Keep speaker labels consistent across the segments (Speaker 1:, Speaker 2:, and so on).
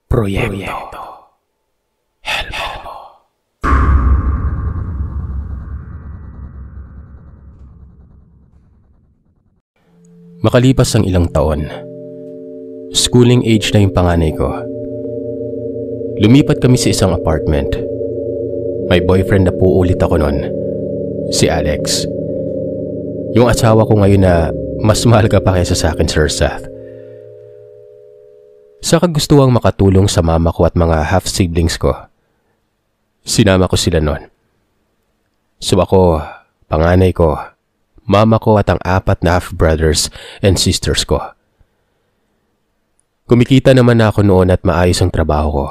Speaker 1: Proyekto Helmo. Makalipas ang ilang taon, schooling age na yung panganay ko. Lumipat kami sa isang apartment. May boyfriend na po ulit ako noon, si Alex. Yung asawa ko ngayon na mas mahal ka pa kaysa sa akin, Sir Seth. Sa kagustuhang makatulong sa mama ko at mga half-siblings ko, sinama ko sila noon. So ako, panganay ko, mama ko at ang 4 na half-brothers and sisters ko. Kumikita naman ako noon at maayos ang trabaho ko.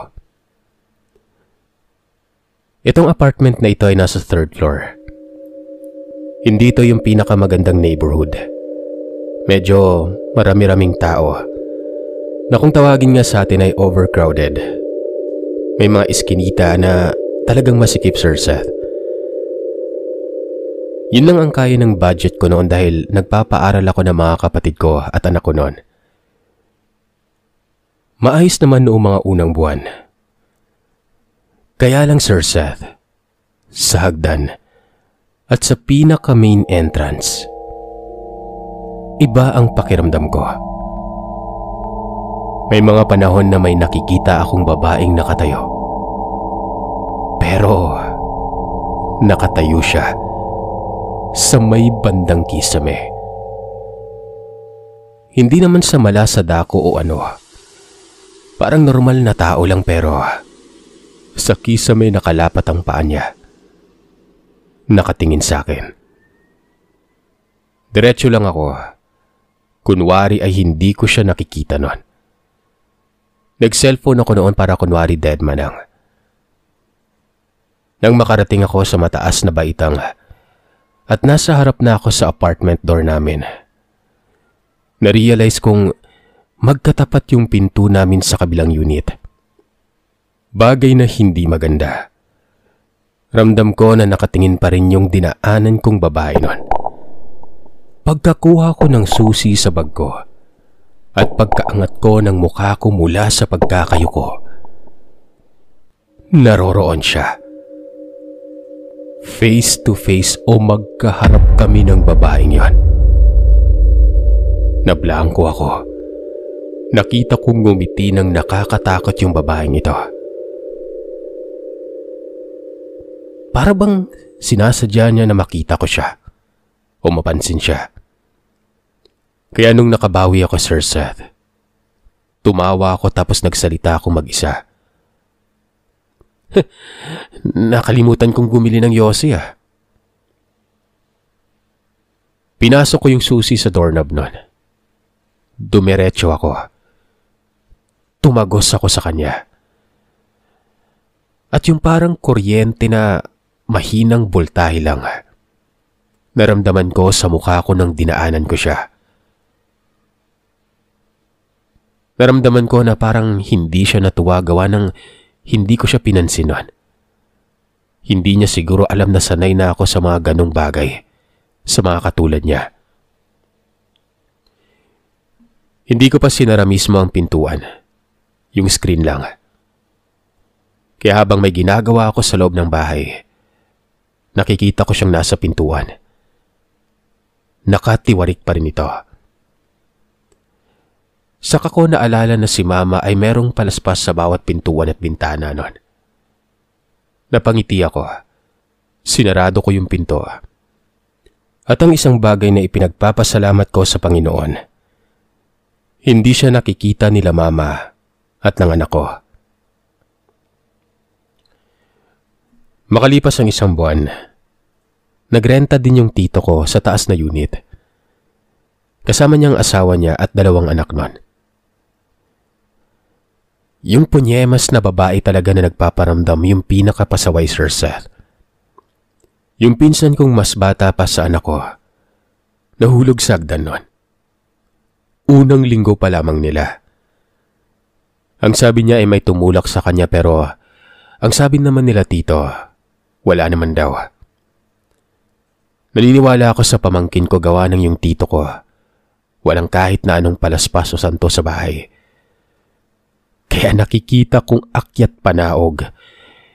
Speaker 1: Itong apartment na ito ay nasa 3rd floor. Hindi ito yung pinakamagandang neighborhood. Medyo marami-raming tao na kung tawagin nga sa atin ay overcrowded. May mga iskinita na talagang masikip, Sir Seth. Yun lang ang kaya ng budget ko noon dahil nagpapaaral ako ng mga kapatid ko at anak ko noon. Maayos naman noong mga unang buwan. Kaya lang, Sir Seth, sa hagdan at sa pinaka-main entrance, iba ang pakiramdam ko. May mga panahon na may nakikita akong babaeng nakatayo. Pero nakatayo siya sa may bandang kisame. Hindi naman sa mala sa dako o ano. Parang normal na tao lang pero sa kisame nakalapat ang paa niya. Nakatingin sa akin. Diretso lang ako. Kunwari ay hindi ko siya nakikita noon. Nag-cellphone ako noon para kunwari dead man lang. Nang makarating ako sa mataas na baitang at nasa harap na ako sa apartment door namin, na-realize kong magkatapat yung pinto namin sa kabilang unit. Bagay na hindi maganda. Ramdam ko na nakatingin pa rin yung dinaanan kong babae noon. Pagkakuha ko ng susi sa bag ko at pagkaangat ko ng mukha ko mula sa pagkakayo ko, naroroon siya. Face to face o magkaharap kami ng babaeng yon. Nablangko ako. Nakita kong ngumiti ng nakakatakot yung babaeng ito. Para bang sinasadya niya na makita ko siya o mapansin siya. Kaya nung nakabawi ako, Sir Seth, tumawa ako tapos nagsalita ako mag-isa. Nakalimutan kong bumili ng yosi ah. Pinasok ko yung susi sa doorknob nun. Dumiretso ako. Tumagos ako sa kanya. At yung parang kuryente na mahinang boltahe lang, naramdaman ko sa mukha ko nang dinaanan ko siya. Naramdaman ko na parang hindi siya natuwa gawa ng hindi ko siya pinansinan. Hindi niya siguro alam na sanay na ako sa mga ganong bagay, sa mga katulad niya. Hindi ko pa sinara mismo ang pintuan, yung screen lang. Kaya habang may ginagawa ako sa loob ng bahay, nakikita ko siyang nasa pintuan. Nakatiwarik pa rin ito. Saka ko naalala na si Mama ay merong palaspas sa bawat pintuan at bintana nun. Napangiti ako. Sinarado ko yung pinto. At ang isang bagay na ipinagpapasalamat ko sa Panginoon, hindi siya nakikita nila Mama at ng anak ko. Makalipas ang 1 buwan, nagrenta din yung tito ko sa taas na unit. Kasama niyang asawa niya at 2 anak nun. Yung punyemas na babae talaga na nagpaparamdam yung pinakapasaway, Sir Seth. Yung pinsan kong mas bata pa sa anak ko, nahulog sa hagdan nun. Unang linggo pa lamang nila. Ang sabi niya ay may tumulak sa kanya pero ang sabi naman nila tito, wala naman daw. Naniniwala ako sa pamangkin ko gawa ng yung tito ko. Walang kahit na anong palaspas o santo sa bahay. Kaya nakikita kong akyat panaog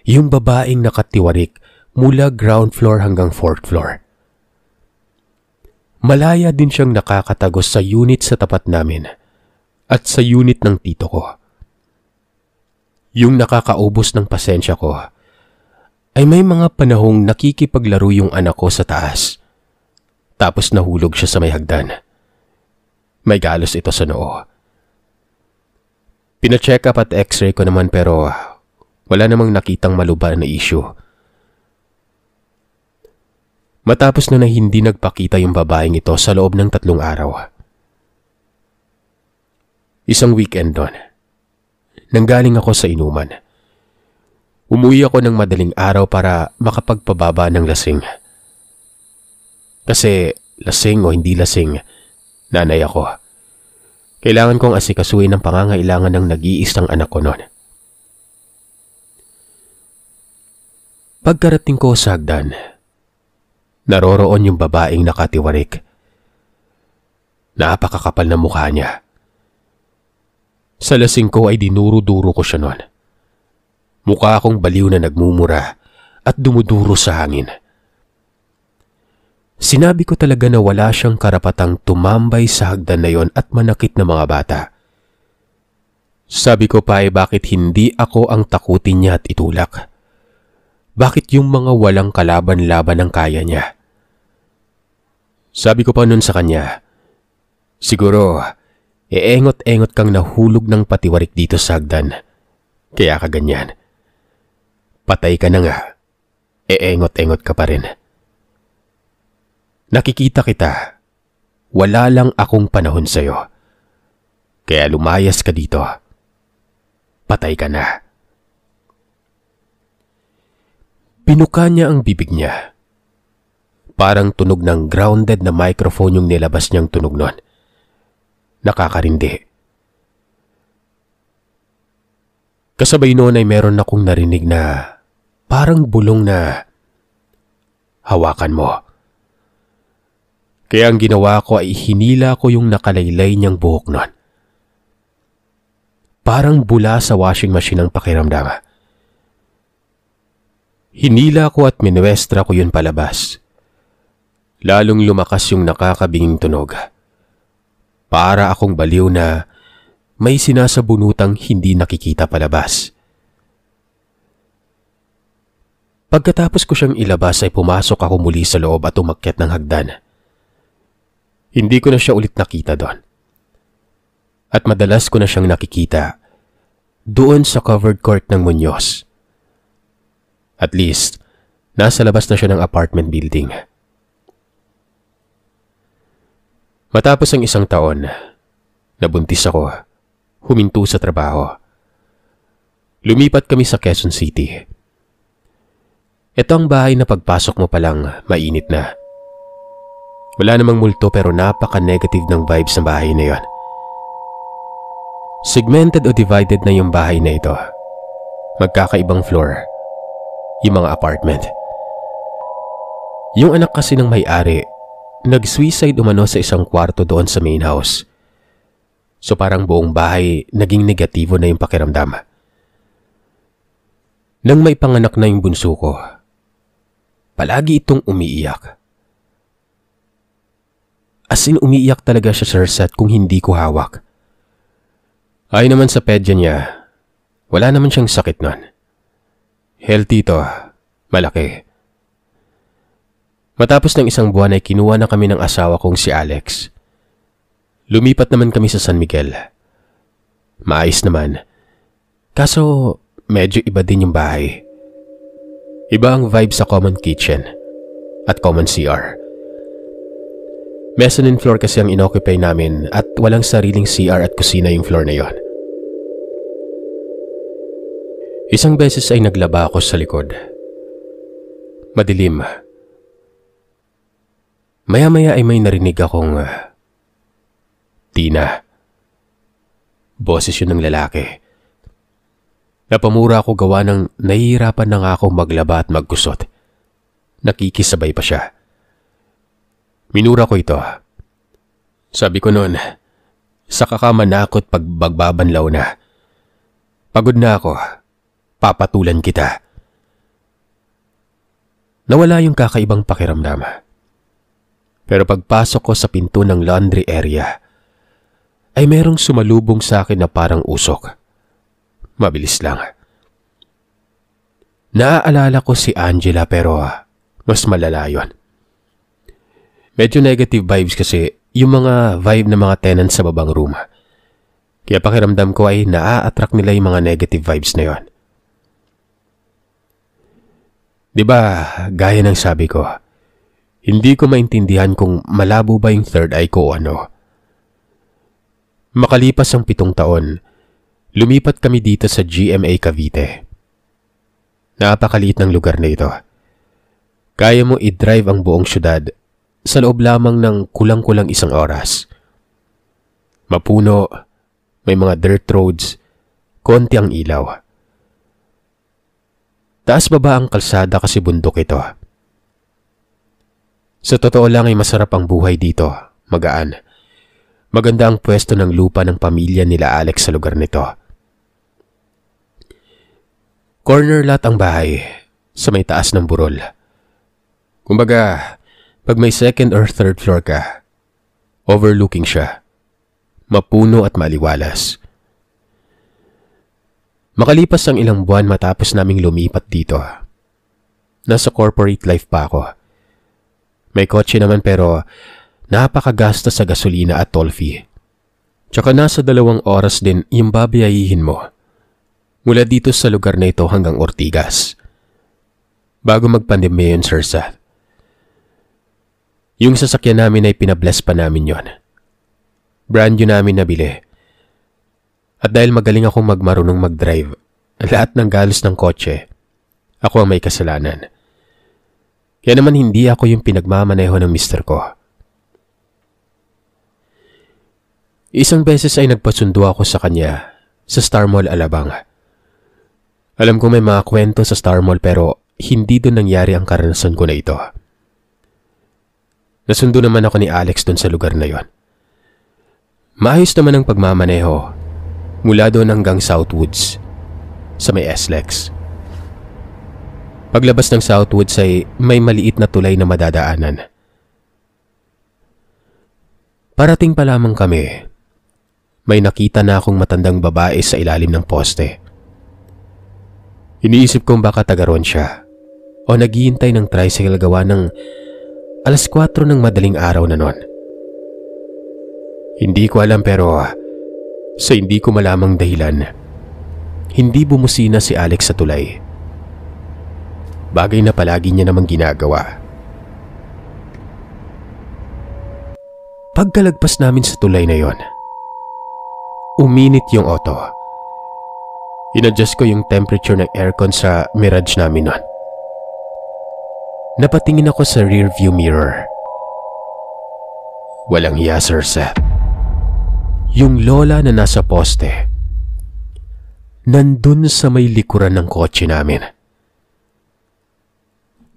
Speaker 1: yung babaeng nakatiwarik mula ground floor hanggang fourth floor. Malaya din siyang nakakatagos sa unit sa tapat namin at sa unit ng tito ko. Yung nakakaubos ng pasensya ko ay may mga panahong nakikipaglaro yung anak ko sa taas. Tapos nahulog siya sa may hagdan. May galos ito sa noo. Pina-check up at x-ray ko naman pero wala namang nakitang malubha na issue. Matapos na hindi nagpakita yung babaeng ito sa loob ng 3 araw. Isang weekend doon. Nanggaling ako sa inuman. Umuwi ako ng madaling araw para makapagpababa ng lasing. Kasi lasing o hindi lasing, nanay ako. Kailangan kong asikasuhin ang pangangailangan ng nag-iisang anak ko noon. Pagkarating ko sa hagdan, naroroon yung babaeng nakatiwarik. Napakakapal na mukha niya. Sa lasing ko ay dinuro-duro ko siya noon. Mukha akong baliw na nagmumura at dumuduro sa hangin. Sinabi ko talaga na wala siyang karapatang tumambay sa hagdan na yon at manakit na mga bata. Sabi ko pa ay bakit hindi ako ang takutin niya at itulak? Bakit yung mga walang kalaban-laban ang kaya niya? Sabi ko pa nun sa kanya, siguro, engot-engot kang nahulog ng patiwarik dito sa hagdan. Kaya ka ganyan. Patay ka na nga. Engot-engot ka pa rin. Nakikita kita. Wala lang akong panahon sa'yo. Kaya lumayas ka dito. Patay ka na. Pinuka niya ang bibig niya. Parang tunog ng grounded na microphone yung nilabas niyang tunog nun. Nakakarindi. Kasabay noon ay meron akong narinig na parang bulong na hawakan mo. Kaya ang ginawa ko ay hinila ko yung nakalaylay niyang buhok nun. Parang bula sa washing machine ang pakiramdam. Hinila ko at minuestra ko yun palabas. Lalong lumakas yung nakakabinging tunog. Para akong baliw na may sinasabunutang hindi nakikita palabas. Pagkatapos ko siyang ilabas ay pumasok ako muli sa loob at umakyat ng hagdan. Hindi ko na siya ulit nakita doon. At madalas ko na siyang nakikita doon sa covered court ng Muñoz. At least, nasa labas na siya ng apartment building. Matapos ang 1 taon, nabuntis ako, huminto sa trabaho. Lumipat kami sa Quezon City. Ito ang bahay na pagpasok mo palang mainit na. Wala namang multo pero napaka-negative ng vibes ng bahay na yon. Segmented o divided na yung bahay na ito. Magkakaibang floor. Yung mga apartment. Yung anak kasi ng may-ari, nag-suicide umano sa isang kwarto doon sa main house. So parang buong bahay naging negatibo na yung pakiramdam. Nang may panganak na yung bunso ko, palagi itong umiiyak. As in umiiyak talaga siya, Sir Seth, kung hindi ko hawak. Ay naman sa pedya niya, wala naman siyang sakit nun. Healthy to, malaki. Matapos ng 1 buwan ay kinuha na kami ng asawa kong si Alex. Lumipat naman kami sa San Miguel. Maayos naman. Kaso medyo iba din yung bahay. Iba ang vibe sa common kitchen at common CR. Mezzanine floor kasi ang inoccupy namin at walang sariling CR at kusina yung floor na yon. Isang beses ay naglaba ako sa likod. Madilim. Maya-maya ay may narinig akong Tina. Boses yun ng lalaki. Napamura ako gawa ng nahihirapan na nga akong maglaba at magkusot. Nakikisabay pa siya. Minura ko ito. Sabi ko noon, sa kakamanakot pag magbabanlaw na. Pagod na ako. Papatulan kita. Nawala yung kakaibang pakiramdam. Pero pagpasok ko sa pinto ng laundry area, ay merong sumalubong sa akin na parang usok. Mabilis lang. Naaalala ko si Angela pero mas malala yun. Medyo negative vibes kasi yung mga vibe ng mga tenants sa babang room. Kaya pakiramdam ko ay naa-attract nila yung mga negative vibes na yun. Diba, gaya ng sabi ko, hindi ko maintindihan kung malabo ba yung third eye ko o ano. Makalipas ang 7 taon, lumipat kami dito sa GMA Cavite. Napakaliit ng lugar na ito. Kaya mo i-drive ang buong syudad sa loob lamang ng kulang-kulang 1 oras. Mapuno, may mga dirt roads, konti ang ilaw. Taas baba ang kalsada kasi bundok ito. Sa totoo lang ay masarap ang buhay dito, magaan. Maganda ang pwesto ng lupa ng pamilya nila Alex sa lugar nito. Corner lot ang bahay, sa may taas ng burol. Kumbaga, pag may 2nd or 3rd floor ka, overlooking siya. Mapuno at maliwalas. Makalipas ang ilang buwan matapos naming lumipat dito. Nasa corporate life pa ako. May kotse naman pero napakagastos sa gasolina at toll fee. Tsaka nasa 2 oras din yung babayahihin mo. Mula dito sa lugar na ito hanggang Ortigas. Bago magpandemya yun, Sir Seth. Yung sasakyan namin ay pinabless pa namin yon. Brand new namin nabili. At dahil magaling akong marunong mag-drive, lahat ng galos ng kotse, ako ang may kasalanan. Kaya naman hindi ako yung pinagmamaneho ng mister ko. Isang beses ay nagpasundo ako sa kanya sa Star Mall, Alabang. Alam ko may mga kwento sa Star Mall pero hindi doon nangyari ang karanasan ko na ito. Nasundo naman ako ni Alex doon sa lugar na yon. Maayos naman ang pagmamaneho mula doon hanggang Southwoods sa may SLEX. Paglabas ng Southwoods ay may maliit na tulay na madadaanan. Parating pa lamang kami, may nakita na akong matandang babae sa ilalim ng poste. Iniisip kong baka taga ron siya o naghihintay ng tricycle gawa ng 4:00 ng madaling araw na nun. Hindi ko alam pero sa hindi ko malamang dahilan, hindi bumusina si Alex sa tulay. Bagay na palagi niya namang ginagawa. Pagkalagpas namin sa tulay na yon, uminit yung auto. Inadjust ko yung temperature ng aircon sa Mirage namin nun. Napatingin ako sa rear view mirror. Walang hiya, Sir Seth. Yung lola na nasa poste, nandun sa may likuran ng kotse namin.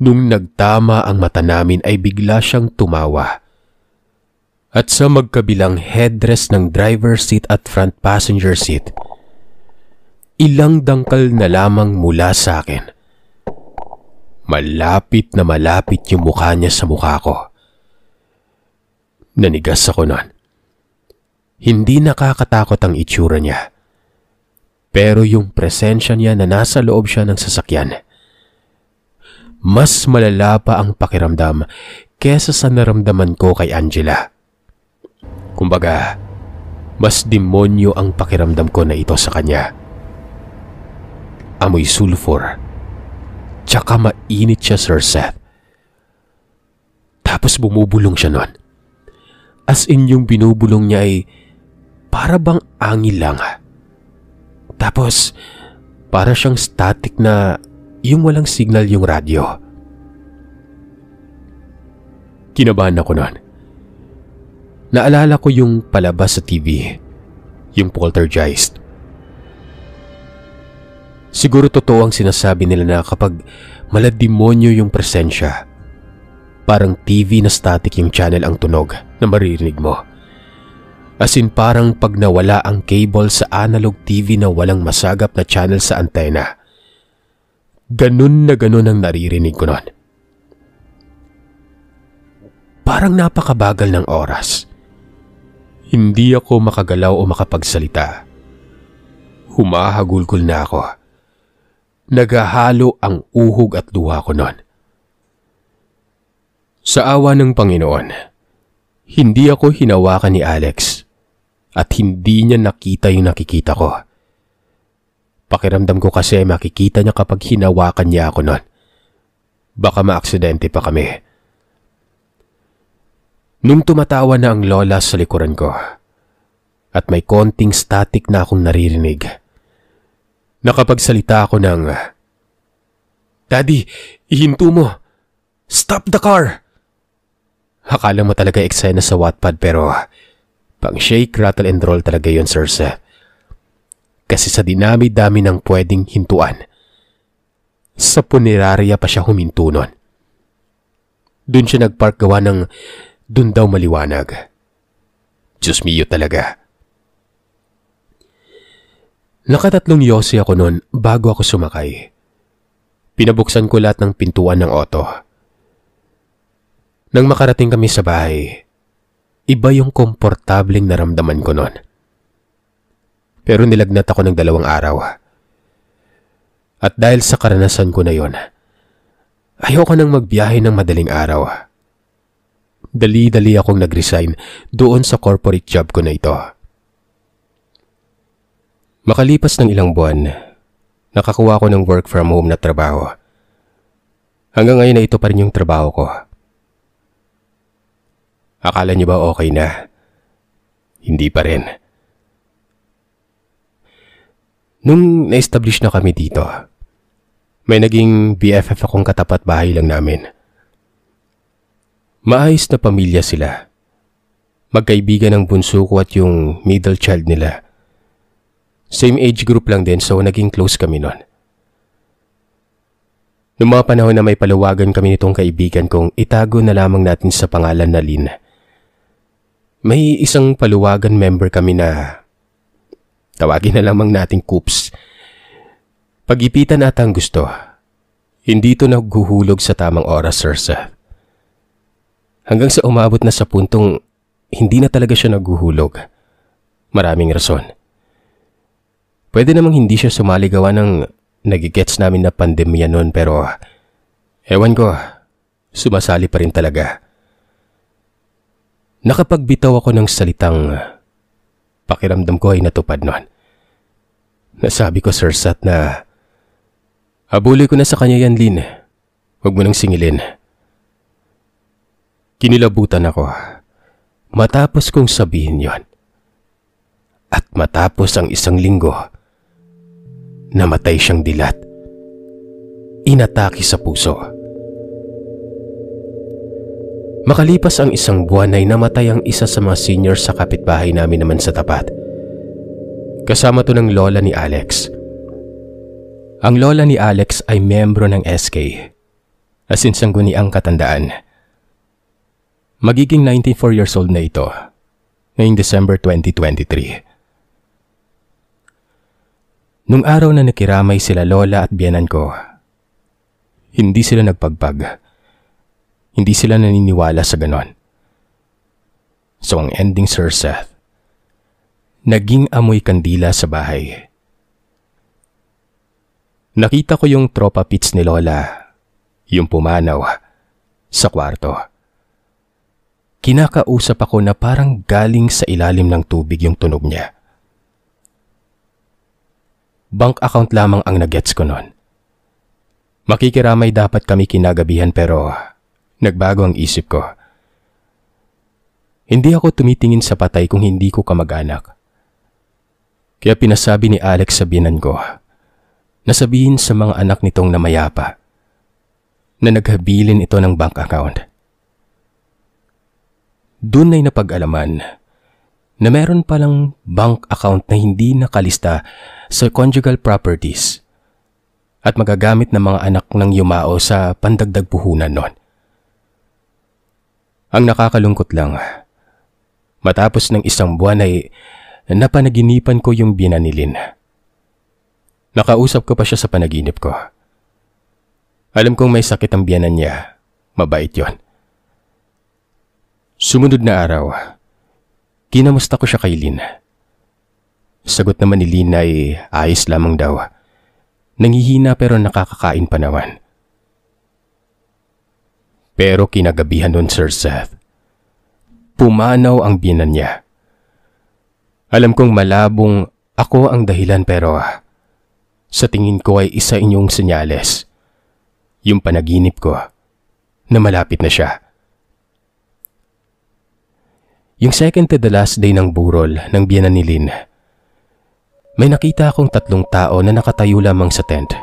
Speaker 1: Nung nagtama ang mata namin ay bigla siyang tumawa. At sa magkabilang headrest ng driver seat at front passenger seat, ilang dangkal na lamang mula sa akin. Malapit na malapit yung mukha niya sa mukha ko. Nanigas ako nun. Hindi nakakatakot ang itsura niya. Pero yung presensya niya na nasa loob siya ng sasakyan, mas malala pa ang pakiramdam kesa sa naramdaman ko kay Angela. Kumbaga, mas demonyo ang pakiramdam ko na ito sa kanya. Amoy sulfur. Tsaka mainit siya, Sir Seth. Tapos bumubulong siya nun. As in yung binubulong niya ay para bang angin lang. Tapos, para siyang static na yung walang signal yung radyo. Kinabahan ako nun. Naalala ko yung palabas sa TV, yung Poltergeist. Siguro totoo ang sinasabi nila na kapag malademonyo yung presensya, parang TV na static yung channel ang tunog na maririnig mo. As in parang pag nawala ang cable sa analog TV na walang masagap na channel sa antena. Ganun na ganun ang naririnig ko nun. Parang napakabagal ng oras. Hindi ako makagalaw o makapagsalita. Humahagulgol na ako. Naghahalo ang uhog at luha ko nun. Sa awa ng Panginoon, hindi ako hinawakan ni Alex at hindi niya nakita yung nakikita ko. Pakiramdam ko kasi makikita niya kapag hinawakan niya ako nun. Baka maaksidente pa kami. Nung tumatawa na ang lola sa likuran ko at may konting static na akong naririnig, nakapagsalita ako ng, "Daddy, ihinto mo! Stop the car!" Akala mo talaga eksena sa Wattpad pero pang shake, rattle and roll talaga yun, Sir Seth. Kasi sa dinami-dami ng pwedeng hintuan, sa punerarya pa siya huminto nun. Doon siya nagpark gawa ng doon daw maliwanag. Diyos mio talaga. Nakatatlong yosi ako nun bago ako sumakay. Pinabuksan ko lahat ng pintuan ng auto. Nang makarating kami sa bahay, iba yung komportableng naramdaman ko nun. Pero nilagnat ako ng 2 araw. At dahil sa karanasan ko na yon, ayoko nang magbiyahe ng madaling araw. Dali-dali akong nag-resign doon sa corporate job ko na ito. Makalipas ng ilang buwan, nakakuha ko ng work from home na trabaho. Hanggang ngayon na ito pa rin yung trabaho ko. Akala niyo ba okay na? Hindi pa rin. Nung na-establish na kami dito, may naging BFF akong katapat bahay lang namin. Maayos na pamilya sila. Magkaibigan ng bunso ko at yung middle child nila. Same age group lang din so naging close kami nun. Noong mga panahon na may paluwagan kami nitong kaibigan kong itago na lamang natin sa pangalan na Lynn. May isang paluwagan member kami na tawagin na lamang nating Coops. Pag-ipitan ata ang gusto. Hindi ito naghuhulog sa tamang oras, Sir Seth. Hanggang sa umabot na sa puntong hindi na talaga siya naghuhulog. Maraming rason. Pwede namang hindi siya sumali gawa ng nagigets namin na pandemya noon pero ewan ko, sumasali pa rin talaga. Nakapagbitaw ako ng salitang pakiramdam ko ay natupad nun. Nasabi ko, Sir Seth, na habulin ko na sa kanya yan, Lynn. Huwag mo nang singilin. Kinilabutan ako matapos kong sabihin yon. At matapos ang 1 linggo, namatay siyang dilat. Inatake sa puso. Makalipas ang 1 buwan ay namatay ang isa sa mga senior sa kapitbahay namin naman sa tapat. Kasama to ng lola ni Alex. Ang lola ni Alex ay miyembro ng SK, as in sangguniang katandaan. Magiging 94 years old na ito ngayong December 2023. Nung araw na nakiramay sila lola at biyenan ko, hindi sila nagpagpag. Hindi sila naniniwala sa ganon. So ang ending, Sir Seth, naging amoy kandila sa bahay. Nakita ko yung tropa pits ni lola, yung pumanaw, sa kwarto. Kinakausap ako na parang galing sa ilalim ng tubig yung tunog niya. Bank account lamang ang nagets ko nun. Makikiramay dapat kami kinagabihan pero nagbago ang isip ko. Hindi ako tumitingin sa patay kung hindi ko kamag-anak. Kaya pinasabi ni Alex sa biyenan ko na sabihin sa mga anak nitong namayapa na naghabilin ito ng bank account. Doon ay napag-alaman na meron palang bank account na hindi nakalista sa conjugal properties at magagamit ng mga anak ng yumao sa pandagdag puhunan nun. Ang nakakalungkot lang, Matapos ng isang buwan ay napanaginipan ko yung biyenan ni Lynn. Nakausap ko pa siya sa panaginip ko. Alam kong may sakit ang biyenan niya. Mabait yon. Sumunod na araw, kinamusta ko siya kay Lynn. Sagot naman ni Lynn ay ayos lamang daw. Nangihina pero nakakakain pa naman. Pero kinagabihan nun, Sir Seth, pumanaw ang biyenan niya. Alam kong malabong ako ang dahilan pero sa tingin ko ay isa inyong senyales. Yung panaginip ko na malapit na siya. Yung second to the last day ng burol ng biyenan ni Lynn, may nakita akong 3 tao na nakatayo lamang sa tent.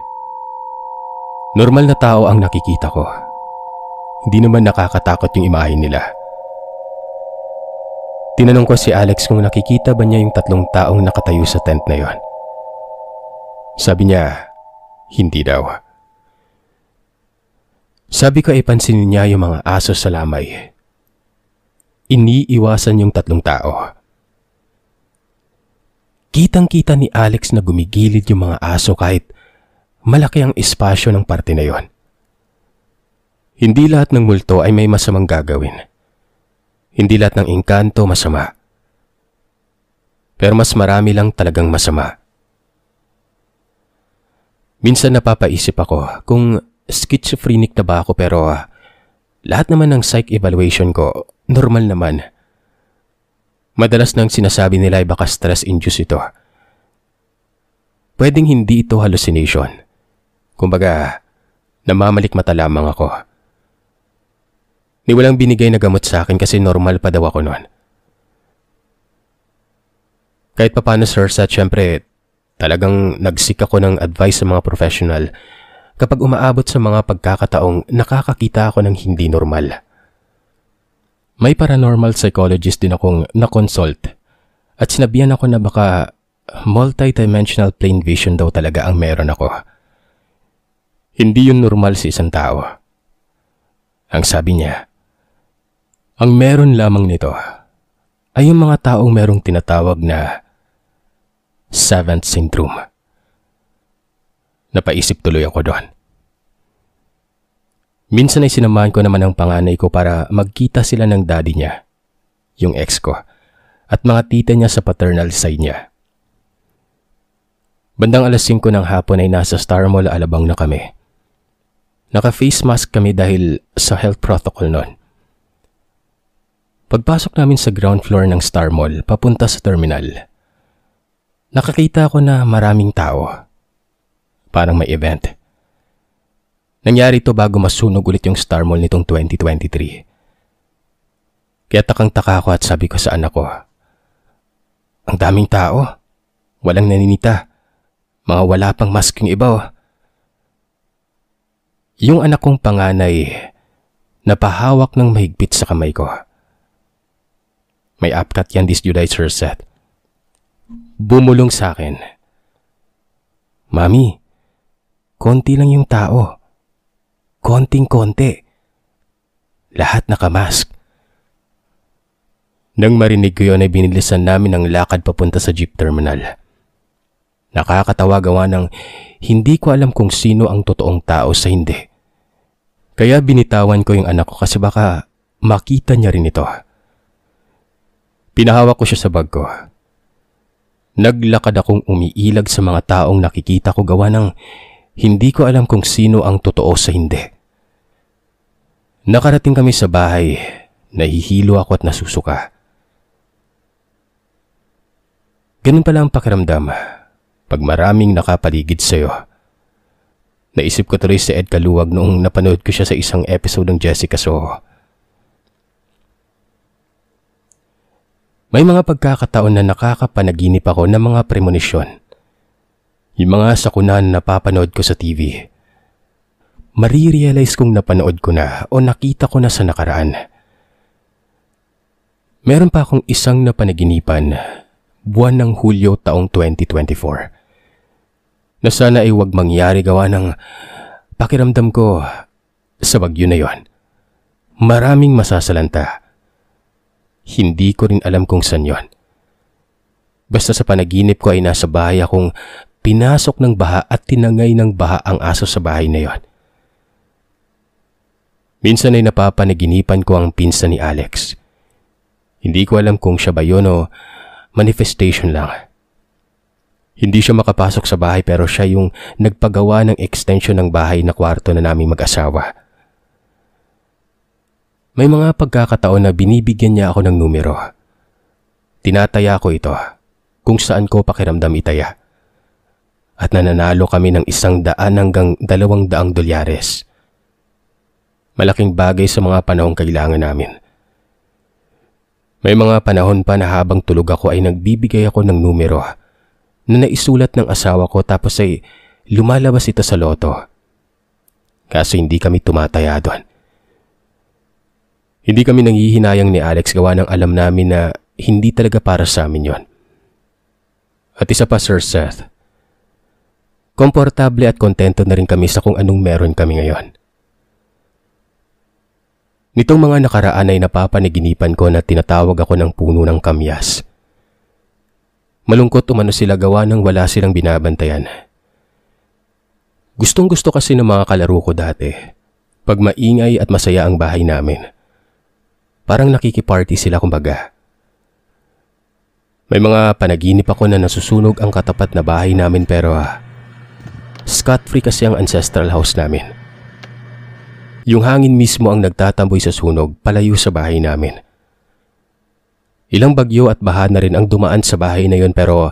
Speaker 1: Normal na tao ang nakikita ko. Hindi naman nakakatakot yung imahe nila. Tinanong ko si Alex kung nakikita ba niya yung 3 taong nakatayo sa tent na yon. Sabi niya, hindi daw. Sabi ko ay pansinin niya yung mga aso sa lamay. Iniiwasan yung 3 tao. Kitang-kita ni Alex na gumigilid yung mga aso kahit malaki ang espasyo ng parte na yon. Hindi lahat ng multo ay may masamang gagawin. Hindi lahat ng engkanto masama. Pero mas marami lang talagang masama. Minsan napapaisip ako kung schizophrenic na ba ako pero lahat naman ng psych evaluation ko normal naman. Madalas nang sinasabi nila ay baka stress-induced ito. Pwedeng hindi ito hallucination. Kumbaga, namamalikmata lamang ako. Ni walang binigay na gamot sa akin kasi normal pa daw ako noon. Kahit papano, Sir Seth, syempre talagang nagsik ako ng advice sa mga professional kapag umaabot sa mga pagkakataong nakakakita ako ng hindi normal. May paranormal psychologist din akong na-consult at sinabihan ako na baka multidimensional plane vision daw talaga ang meron ako. Hindi yun normal sa isang tao. Ang sabi niya, ang meron lamang nito ay yung mga taong merong tinatawag na Seventh Syndrome. Napaisip tuloy ako doon. Minsan ay sinamahan ko naman ang panganay ko para magkita sila ng daddy niya, yung ex ko, at mga tita niya sa paternal side niya. Bandang 5:00 ng hapon ay nasa Star Mall Alabang na kami. Naka-face mask kami dahil sa health protocol noon. Pagpasok namin sa ground floor ng Star Mall papunta sa terminal, nakakita ako na maraming tao. Parang may event. Nangyari ito bago masunog ulit yung Star Mall nitong 2023. Kaya takang-taka ako at sabi ko sa anak ko, ang daming tao, walang naninita, mga wala pang mask yung iba oh. Yung anak kong panganay, napahawak ng mahigpit sa kamay ko. May apkat yan this July, Sir Seth. Bumulong sa akin. Mami, konti lang yung tao. Konting-konti. Lahat nakamask. Nang marinig ko yun ay binilisan namin ang lakad papunta sa jeep terminal. Nakakatawa gawa ng hindi ko alam kung sino ang totoong tao sa hindi. Kaya binitawan ko yung anak ko kasi baka makita niya rin ito. Pinahawak ko siya sa bag ko. Naglakad akong umiilag sa mga taong nakikita ko gawa ng hindi ko alam kung sino ang totoo sa hindi. Nakarating kami sa bahay, nahihilo ako at nasusuka. Ganun pala ang pakiramdam pag maraming nakapaligid sa'yo. Naisip ko tuloy si Ed Kaluwag noong napanood ko siya sa isang episode ng Jessica Soho. May mga pagkakataon na nakakapanaginip ako ng mga premonisyon. Yung mga sakuna na napapanood ko sa TV. Marirealize kong napanood ko na o nakita ko na sa nakaraan. Meron pa akong isang napanaginipan buwan ng Hulyo taong 2024. Na sana ay huwag mangyari gawa ng pakiramdam ko sa bagyo na yon. Maraming masasalanta. Hindi ko rin alam kung saan yon. Basta sa panaginip ko ay nasa bahay akong pinasok ng baha at tinangay ng baha ang aso sa bahay na yon. Minsan ay napapanaginipan ko ang pinsan ni Alex. Hindi ko alam kung siya ba yun o manifestation lang. Hindi siya makapasok sa bahay pero siya yung nagpagawa ng extension ng bahay na kwarto na naming mag-asawa. May mga pagkakataon na binibigyan niya ako ng numero. Tinataya ko ito kung saan ko pakiramdam itaya. At nananalo kami ng 100 hanggang 200 dolyares. Malaking bagay sa mga panahong kailangan namin. May mga panahon pa na habang tulog ako ay nagbibigay ako ng numero na naisulat ng asawa ko tapos ay lumalabas ito sa loto. Kaso hindi kami tumataya doon. Hindi kami nanghihinayang ni Alex gawa ng alam namin na hindi talaga para sa amin yon. At isa pa, Sir Seth, komportable at kontento na rin kami sa kung anong meron kami ngayon. Nitong mga nakaraan ay napapanaginipan ko na tinatawag ako ng puno ng kamyas. Malungkot umano sila gawa ng wala silang binabantayan. Gustong gusto kasi ng mga kalaro ko dati, pag maingay at masaya ang bahay namin. Parang nakikiparty sila kumbaga. May mga panaginip ako na nasusunog ang katapat na bahay namin pero scot-free kasi ang ancestral house namin. Yung hangin mismo ang nagtatamboy sa sunog palayo sa bahay namin. Ilang bagyo at baha na rin ang dumaan sa bahay na yon pero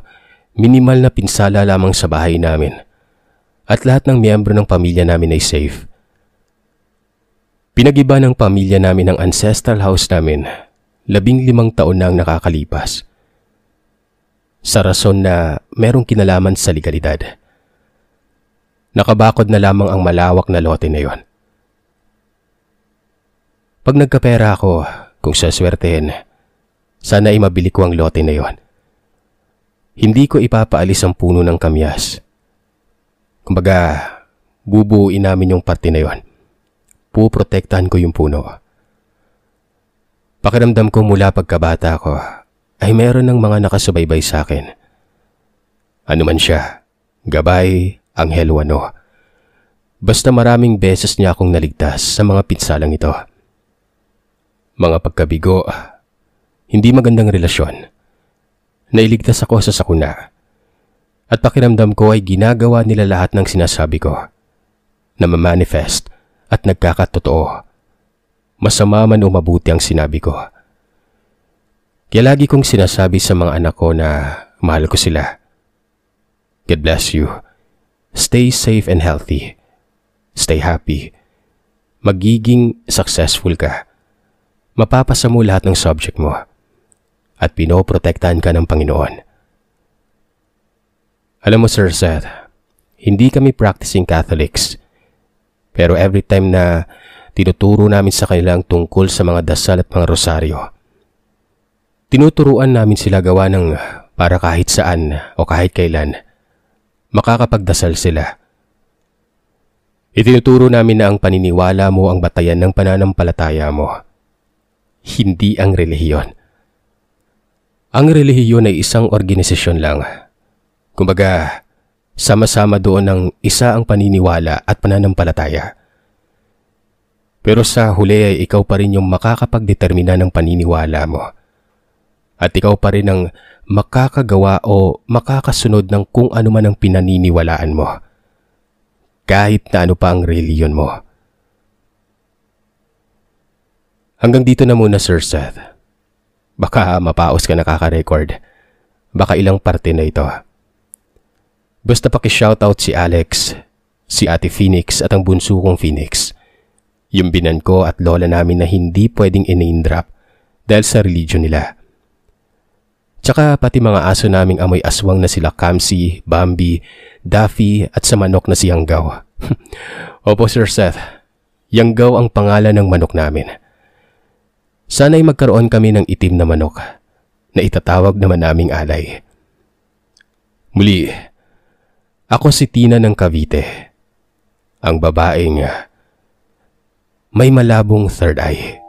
Speaker 1: minimal na pinsala lamang sa bahay namin. At lahat ng miyembro ng pamilya namin ay safe. Pinagiba ng pamilya namin ang ancestral house namin 15 taon na ang nakakalipas. Sa rason na merong kinalaman sa legalidad. Nakabakod na lamang ang malawak na lote na yon. Pag nagkapera ako, kung saswertehin, sana ay mabili ko ang lote na yon. Hindi ko ipapaalis ang puno ng kamyas. Kumbaga, bubuuin namin yung parte na yon. Puprotektahan ko yung puno. Pakiramdam ko mula pagkabata ko ay meron ng mga nakasubaybay sa akin. Ano man siya, gabay, anghel o ano. Basta maraming beses niya akong naligtas sa mga pinsalang ito. Mga pagkabigo, hindi magandang relasyon. Nailigtas ako sa sakuna. At pakiramdam ko ay ginagawa nila lahat ng sinasabi ko. Na ma-manifest at nagkakatotoo. Masama man o mabuti ang sinabi ko. Kaya lagi kong sinasabi sa mga anak ko na mahal ko sila. God bless you. Stay safe and healthy. Stay happy. Magiging successful ka. Mapapasa mo lahat ng subject mo at pinoprotektahan ka ng Panginoon. Alam mo, Sir Seth, hindi kami practicing Catholics. Pero every time na tinuturo namin sa kanila ang tungkol sa mga dasal at mga rosaryo, tinuturuan namin sila gawa ng para kahit saan o kahit kailan, makakapagdasal sila. Itinuturo namin na ang paniniwala mo ang batayan ng pananampalataya mo. Hindi ang relihiyon. Ang relihiyon ay isang organisasyon lang. Kumbaga, sama-sama doon ng isa ang paniniwala at pananampalataya. Pero sa huli ay ikaw pa rin yung makakapagdetermina ng paniniwala mo. At ikaw pa rin ang makakagawa o makakasunod ng kung ano man ang pinaniniwalaan mo. Kahit na ano pa ang relihiyon mo. Hanggang dito na muna, Sir Seth. Baka mapaos ka nakaka-record. Baka ilang parte na ito. Basta paki-shoutout si Alex, si Ate Phoenix at ang bunso kong Phoenix. Yung binan ko at lola namin na hindi pwedeng in-name drop dahil sa religion nila. Tsaka pati mga aso naming amoy aswang na sila Kamsi, Bambi, Daffy at sa manok na si Yanggaw. Opo, Sir Seth. Yanggaw ang pangalan ng manok namin. Sana'y magkaroon kami ng itim na manok na itatawag naman naming alay. Muli, ako si Tina ng Cavite, ang babaeng may malabong third eye.